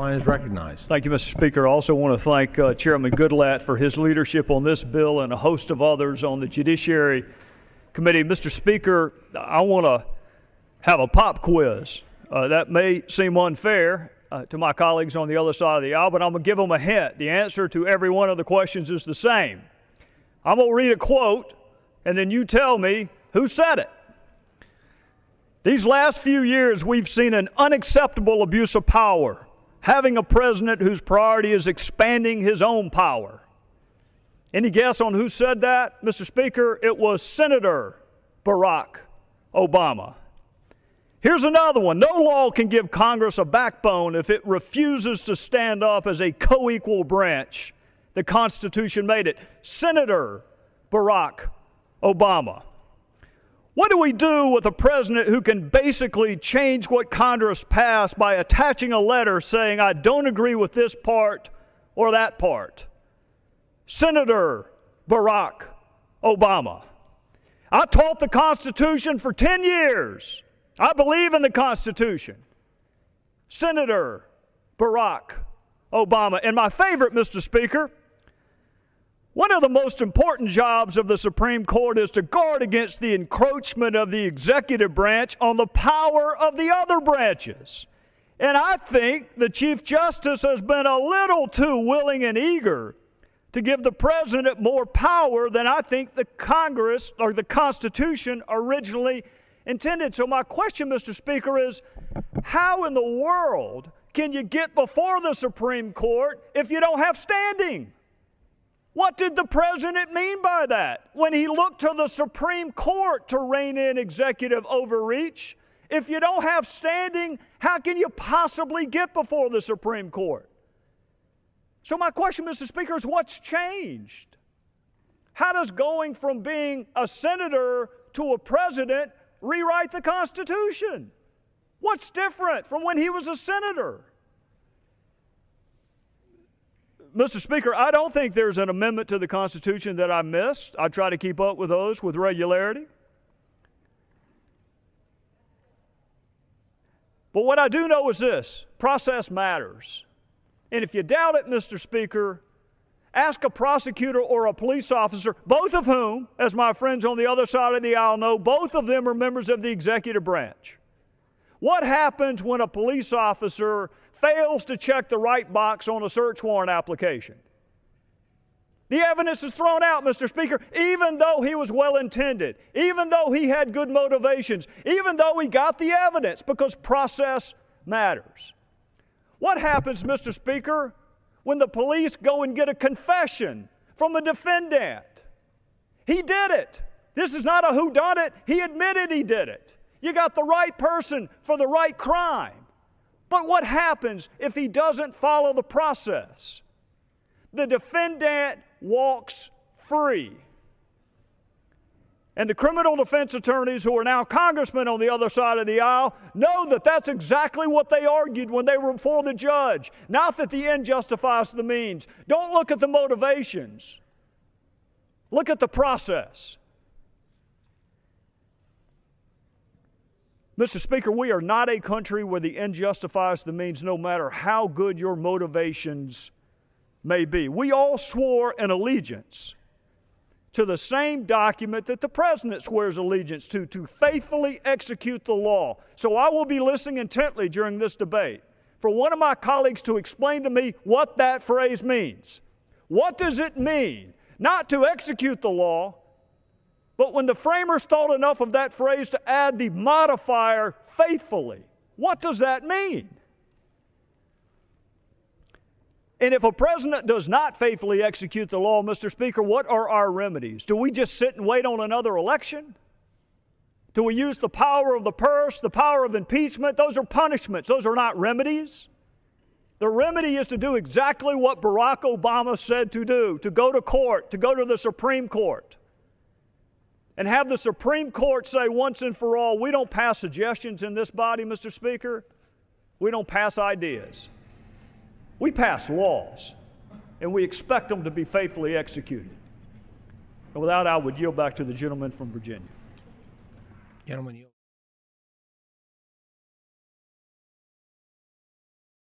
line is recognized. Thank you, Mr. Speaker. I also want to thank Chairman Goodlatte for his leadership on this bill and a host of others on the Judiciary Committee. Mr. Speaker, I want to have a pop quiz. That may seem unfair to my colleagues on the other side of the aisle, but I'm going to give them a hint. The answer to every one of the questions is the same. I'm going to read a quote, and then you tell me who said it. These last few years, we've seen an unacceptable abuse of power, having a president whose priority is expanding his own power. Any guess on who said that, Mr. Speaker? It was Senator Barack Obama. Here's another one. No law can give Congress a backbone if it refuses to stand up as a co-equal branch. The Constitution made it. Senator Barack Obama. What do we do with a president who can basically change what Congress passed by attaching a letter saying, I don't agree with this part or that part? Senator Barack Obama. I taught the Constitution for 10 years. I believe in the Constitution. Senator Barack Obama. And my favorite, Mr. Speaker, one of the most important jobs of the Supreme Court is to guard against the encroachment of the executive branch on the power of the other branches. And I think the Chief Justice has been a little too willing and eager to give the President more power than I think the Congress or the Constitution originally intended. So my question, Mr. Speaker, is how in the world can you get before the Supreme Court if you don't have standing? What did the President mean by that when he looked to the Supreme Court to rein in executive overreach? If you don't have standing, how can you possibly get before the Supreme Court? So my question, Mr. Speaker, is what's changed? How does going from being a senator to a president rewrite the Constitution? What's different from when he was a senator? Mr. Speaker, I don't think there's an amendment to the Constitution that I missed. I try to keep up with those with regularity. But what I do know is this: process matters. And if you doubt it, Mr. Speaker, ask a prosecutor or a police officer, both of whom, as my friends on the other side of the aisle know, both of them are members of the executive branch. What happens when a police officer fails to check the right box on a search warrant application? The evidence is thrown out, Mr. Speaker, even though he was well-intended, even though he had good motivations, even though he got the evidence, because process matters. What happens, Mr. Speaker, when the police go and get a confession from a defendant? He did it. This is not a whodunit. He admitted he did it. You got the right person for the right crime. But what happens if he doesn't follow the process? The defendant walks free. And the criminal defense attorneys, who are now congressmen on the other side of the aisle, know that that's exactly what they argued when they were before the judge. Not that the end justifies the means. Don't look at the motivations. Look at the process. Mr. Speaker, we are not a country where the end justifies the means, no matter how good your motivations may be. We all swore an allegiance to the same document that the President swears allegiance to faithfully execute the law. So I will be listening intently during this debate for one of my colleagues to explain to me what that phrase means. What does it mean? Not to execute the law, but when the framers thought enough of that phrase to add the modifier faithfully. What does that mean? And if a president does not faithfully execute the law, Mr. Speaker, what are our remedies? Do we just sit and wait on another election? Do we use the power of the purse, the power of impeachment? Those are punishments. Those are not remedies. The remedy is to do exactly what Barack Obama said to do, to go to court, to go to the Supreme Court, and have the Supreme Court say once and for all, we don't pass suggestions in this body, Mr. Speaker. We don't pass ideas. We pass laws, and we expect them to be faithfully executed. And with that, I would yield back to the gentleman from Virginia. Gentleman, yield.